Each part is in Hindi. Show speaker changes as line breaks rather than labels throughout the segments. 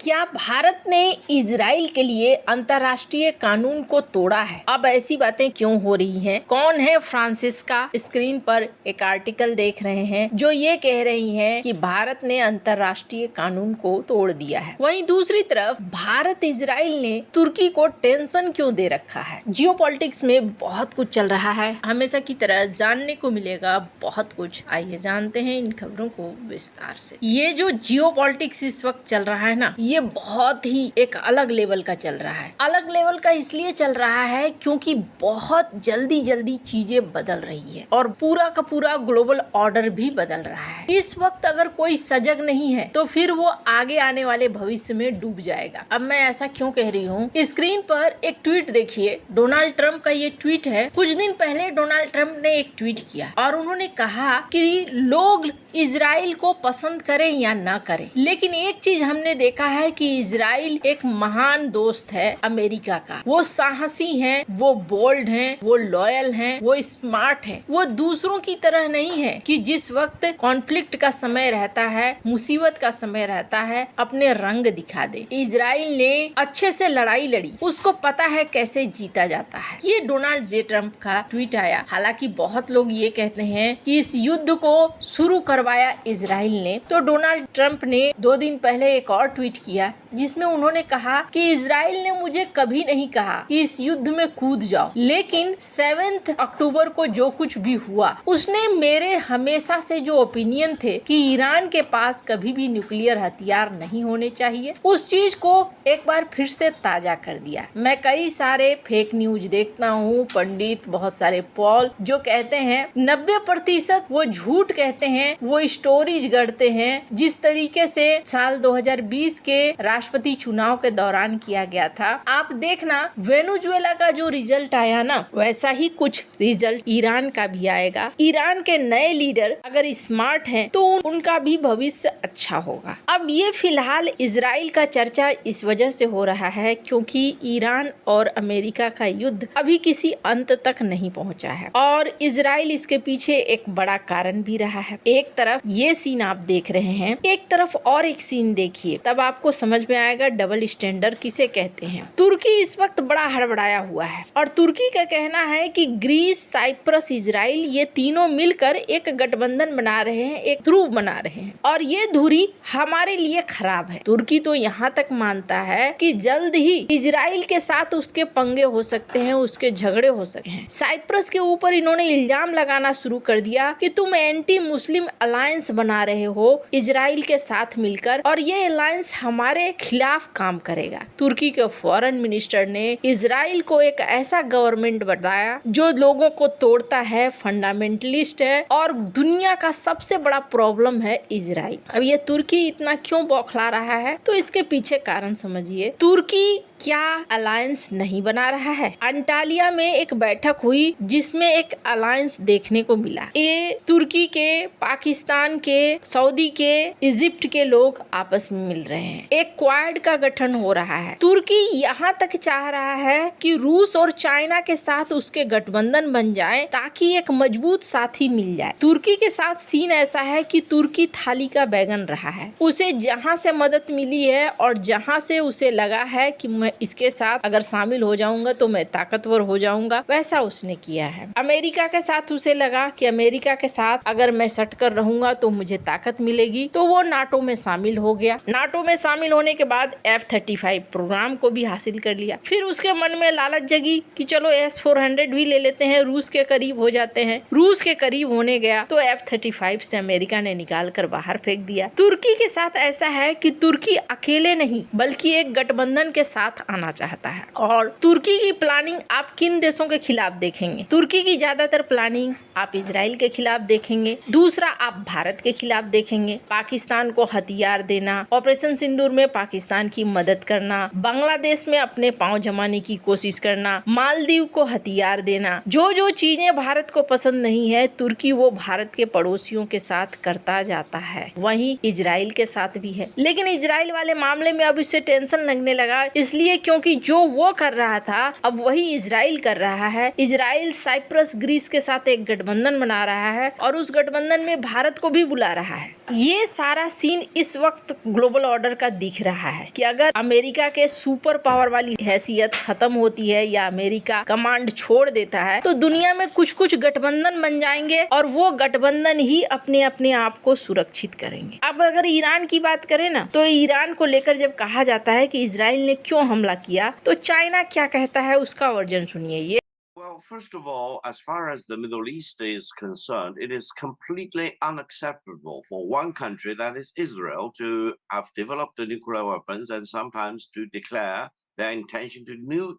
क्या भारत ने इजराइल के लिए अंतर्राष्ट्रीय कानून को तोड़ा है? अब ऐसी बातें क्यों हो रही हैं? कौन है फ्रांसिस्का? स्क्रीन पर एक आर्टिकल देख रहे हैं जो ये कह रही हैं कि भारत ने अंतर्राष्ट्रीय कानून को तोड़ दिया है। वहीं दूसरी तरफ भारत इजराइल ने तुर्की को टेंशन क्यों दे रखा है? जियोपॉलिटिक्स में बहुत कुछ चल रहा है, हमेशा की तरह जानने को मिलेगा बहुत कुछ। आइए जानते हैं इन खबरों को विस्तार से। ये जो जियोपॉलिटिक्स इस वक्त चल रहा है ना, ये बहुत ही एक अलग लेवल का चल रहा है। अलग लेवल का इसलिए चल रहा है क्योंकि बहुत जल्दी जल्दी चीजें बदल रही है और पूरा का पूरा ग्लोबल ऑर्डर भी बदल रहा है। इस वक्त अगर कोई सजग नहीं है तो फिर वो आगे आने वाले भविष्य में डूब जाएगा। अब मैं ऐसा क्यों कह रही हूँ? स्क्रीन पर एक ट्वीट देखिए, डोनाल्ड ट्रंप का ये ट्वीट है। कुछ दिन पहले डोनाल्ड ट्रंप ने एक ट्वीट किया और उन्होंने कहा कि लोग इजराइल को पसंद करें या ना करें, लेकिन एक चीज हमने देखा है कि इजराइल एक महान दोस्त है अमेरिका का। वो साहसी हैं, वो बोल्ड हैं, वो लॉयल हैं, वो स्मार्ट हैं। वो दूसरों की तरह नहीं है कि जिस वक्त कॉन्फ्लिक्ट का समय रहता है, मुसीबत का समय रहता है, अपने रंग दिखा दे। इजराइल ने अच्छे से लड़ाई लड़ी, उसको पता है कैसे जीता जाता है। ये डोनाल्ड जे ट्रंप का ट्वीट आया। हालांकि बहुत लोग ये कहते हैं कि इस युद्ध को शुरू करवाया इजराइल ने। तो डोनाल्ड ट्रंप ने 2 दिन पहले एक और ट्वीट किया जिसमें उन्होंने कहा कि इजराइल ने मुझे कभी नहीं कहा कि इस युद्ध में कूद जाओ, लेकिन 7 अक्टूबर को जो कुछ भी हुआ उसने मेरे हमेशा से जो ओपिनियन थे कि ईरान के पास कभी भी न्यूक्लियर हथियार नहीं होने चाहिए, उस चीज को एक बार फिर से ताजा कर दिया। मैं कई सारे फेक न्यूज देखता हूँ, पंडित, बहुत सारे पोल जो कहते हैं 90% वो झूठ कहते हैं, वो स्टोरीज गढ़ते हैं जिस तरीके से साल 2020 के राष्ट्रपति चुनाव के दौरान किया गया था। आप देखना वेनेजुएला का जो रिजल्ट आया ना, वैसा ही कुछ रिजल्ट ईरान का भी आएगा। ईरान के नए लीडर अगर स्मार्ट हैं तो उनका भी भविष्य अच्छा होगा। अब ये फिलहाल इजराइल का चर्चा इस वजह से हो रहा है क्योंकि ईरान और अमेरिका का युद्ध अभी किसी अंत तक नहीं पहुंचा है और इजराइल इसके पीछे एक बड़ा कारण भी रहा है। एक तरफ ये सीन आप देख रहे हैं, एक तरफ और एक सीन देखिए, तब आपको समझ में आएगा डबल स्टैंडर्ड किसे कहते हैं। तुर्की इस वक्त बड़ा हड़बड़ाया हुआ है और तुर्की का कहना है कि ग्रीस, साइप्रस, इजराइल ये तीनों मिलकर एक गठबंधन बना रहे हैं, एक ध्रुव बना रहे हैं और ये धुरी हमारे लिए खराब है। तुर्की तो यहाँ तक मानता है कि जल्द ही इजराइल के साथ उसके पंगे हो सकते हैं, उसके झगड़े हो सकते हैं। साइप्रस के ऊपर इन्होंने इल्जाम लगाना शुरू कर दिया कि तुम एंटी मुस्लिम अलायंस बना रहे हो इजराइल के साथ मिलकर और ये अलायंस हमारे खिलाफ काम करेगा। तुर्की के फॉरेन मिनिस्टर ने इजराइल को एक ऐसा गवर्नमेंट बताया जो लोगों को तोड़ता है, फंडामेंटलिस्ट है और दुनिया का सबसे बड़ा प्रॉब्लम है इजराइल। अब ये तुर्की इतना क्यों बौखला रहा है तो इसके पीछे कारण समझिए। तुर्की क्या अलायंस नहीं बना रहा है? अंटालिया में एक बैठक हुई जिसमें एक अलायंस देखने को मिला। ये तुर्की के, पाकिस्तान के, सऊदी के, इजिप्ट के लोग आपस में मिल रहे हैं। एक क्वाड का गठन हो रहा है। तुर्की यहाँ तक चाह रहा है कि रूस और चाइना के साथ उसके गठबंधन बन जाए ताकि एक मजबूत साथी मिल जाए। तुर्की के साथ सीन ऐसा है कि तुर्की थाली का बैगन रहा है। उसे जहाँ से मदद मिली है और जहाँ से उसे लगा है कि मैं इसके साथ अगर शामिल हो जाऊंगा तो मैं ताकतवर हो जाऊंगा, वैसा उसने किया है। अमेरिका के साथ उसे लगा कि अमेरिका के साथ अगर मैं सट कर रहूंगा तो मुझे ताकत मिलेगी, तो वो नाटो में शामिल हो गया। नाटो में शामिल होने के बाद F-35 प्रोग्राम को भी हासिल कर लिया। फिर उसके मन में लालच जगी कि चलो S-400 भी ले लेते हैं, रूस के करीब हो जाते हैं। रूस के करीब होने गया तो F-35 से अमेरिका ने निकाल कर बाहर फेंक दिया। तुर्की के साथ ऐसा है कि तुर्की अकेले नहीं बल्कि एक गठबंधन के साथ आना चाहता है। और तुर्की की प्लानिंग आप किन देशों के खिलाफ देखेंगे? तुर्की की ज्यादातर प्लानिंग आप इजराइल के खिलाफ देखेंगे, दूसरा आप भारत के खिलाफ देखेंगे। पाकिस्तान को हथियार देना, ऑपरेशन सिंदूर में पाकिस्तान की मदद करना, बांग्लादेश में अपने पांव जमाने की कोशिश करना, मालदीव को हथियार देना, जो जो चीजें भारत को पसंद नहीं है तुर्की वो भारत के पड़ोसियों के साथ करता जाता है। वहीं इजराइल के साथ भी है, लेकिन इजराइल वाले मामले में अब इससे टेंशन लगने लगा, इसलिए क्योंकि जो वो कर रहा था अब वही इजराइल कर रहा है। इजराइल साइप्रस, ग्रीस के साथ एक गठबंधन बना रहा है और उस गठबंधन में भारत को भी बुला रहा है। ये सारा सीन इस वक्त ग्लोबल ऑर्डर का दिख रहा है कि अगर अमेरिका के सुपर पावर वाली हैसियत खत्म होती है या अमेरिका कमांड छोड़ देता है तो दुनिया में कुछ कुछ गठबंधन बन जाएंगे और वो गठबंधन ही अपने अपने आप को सुरक्षित करेंगे। अब अगर ईरान की बात करें ना, तो ईरान को लेकर जब कहा जाता है कि इजराइल ने क्यों हमला किया, तो चाइना क्या कहता है उसका वर्जन सुनिए। ये
Well, first of all, as far as the Middle East is concerned, it is completely unacceptable for one country, that is Israel, to have developed the nuclear weapons and sometimes to declare their intention to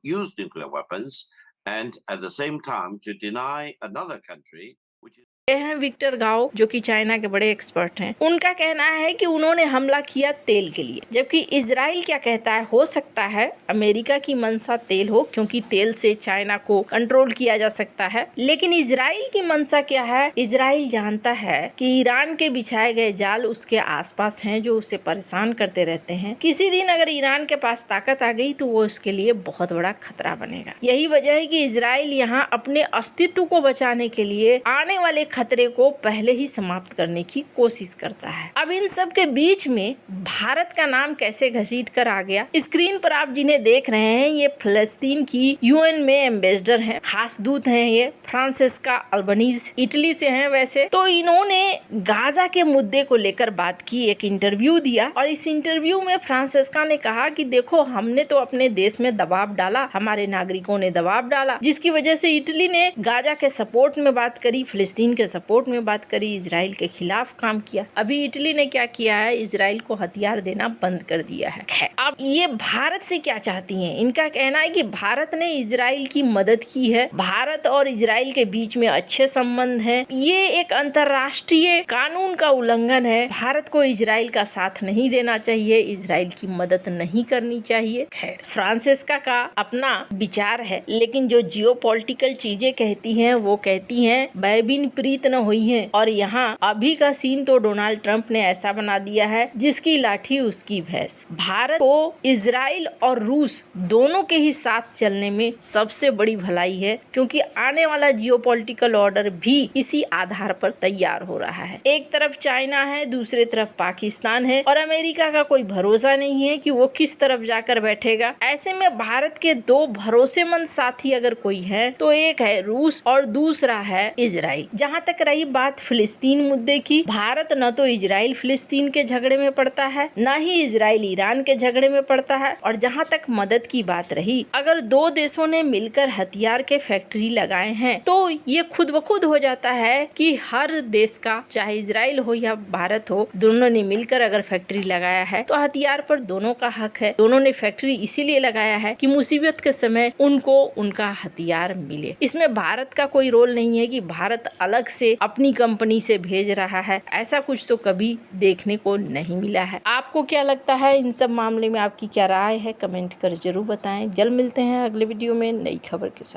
use nuclear weapons, and at the same time to deny another country, which is
ये हैं विक्टर गाओ, जो कि चाइना के बड़े एक्सपर्ट हैं। उनका कहना है कि उन्होंने हमला किया तेल के लिए, जबकि इजराइल क्या कहता है, हो सकता है अमेरिका की मंशा तेल हो क्योंकि तेल से चाइना को कंट्रोल किया जा सकता है, लेकिन इजराइल की मंशा क्या है? इजराइल जानता है कि ईरान के बिछाए गए जाल उसके आसपास हैं जो उसे परेशान करते रहते हैं। किसी दिन अगर ईरान के पास ताकत आ गई तो वो उसके लिए बहुत बड़ा खतरा बनेगा। यही वजह है कि इजराइल यहाँ अपने अस्तित्व को बचाने के लिए आने वाले खतरे को पहले ही समाप्त करने की कोशिश करता है। अब इन सब के बीच में भारत का नाम कैसे घसीट कर आ गया? स्क्रीन पर आप जिन्हें देख रहे हैं ये फिलिस्तीन की यूएन में एम्बेसडर हैं, खास दूत हैं। ये फ्रांसिस्का अल्बनीज इटली से हैं। वैसे तो इन्होंने गाजा के मुद्दे को लेकर बात की, एक इंटरव्यू दिया और इस इंटरव्यू में फ्रांसिस्का ने कहा कि देखो, हमने तो अपने देश में दबाव डाला, हमारे नागरिकों ने दबाव डाला, जिसकी वजह से इटली ने गाजा के सपोर्ट में बात करी, फिलिस्तीन के सपोर्ट में बात करी, इजराइल के खिलाफ काम किया। अभी इटली ने क्या किया है? इजराइल को हथियार देना बंद कर दिया है। अब ये भारत से क्या चाहती हैं? इनका कहना है कि भारत ने इजराइल की मदद की है, भारत और इजराइल के बीच में अच्छे संबंध हैं, ये एक अंतर्राष्ट्रीय कानून का उल्लंघन है, भारत को इजराइल का साथ नहीं देना चाहिए, इजराइल की मदद नहीं करनी चाहिए। खैर, फ्रांसिस्का का अपना विचार है, लेकिन जो जियोपॉलिटिकल चीजें कहती हैं वो कहती हैं बैबिन प्रीत न हुई है। और यहाँ अभी का सीन तो डोनाल्ड ट्रंप ने ऐसा बना दिया है जिसकी लाठी उसकी भैंस। भारत को इजराइल और रूस दोनों के ही साथ चलने में सबसे बड़ी भलाई है, क्योंकि आने वाला जियोपॉलिटिकल ऑर्डर भी इसी आधार पर तैयार हो रहा है। एक तरफ चाइना है, दूसरे तरफ पाकिस्तान है और अमेरिका का कोई भरोसा नहीं है कि वो किस तरफ जाकर बैठेगा। ऐसे में भारत के दो भरोसेमंद साथी अगर कोई है तो एक है रूस और दूसरा है इजराइल। जहाँ तक रही बात फिलिस्तीन मुद्दे की, भारत न तो इजराइल फिलिस्तीन के झगड़े में पड़ता है, न ही इजराइल ईरान के झगड़े में पड़ता है। और जहाँ तक मदद की बात रही, अगर दो देशों ने मिलकर हथियार के फैक्ट्री लगाए हैं तो ये खुद ब खुद हो जाता है कि हर देश का, चाहे इजराइल हो या भारत हो, दोनों ने मिलकर अगर फैक्ट्री लगाया है तो हथियार पर दोनों का हक है। दोनों ने फैक्ट्री इसीलिए लगाया है कि मुसीबत के समय उनको उनका हथियार मिले। इसमें भारत का कोई रोल नहीं है कि भारत अलग से अपनी कंपनी से भेज रहा है, ऐसा कुछ तो कभी देखने को नहीं मिला है। आपको क्या लगता है इन सब मामले में? आपकी क्या राय है? कमेंट कर जरूर बताएं। जल्द मिलते हैं अगले वीडियो में नई खबर के साथ।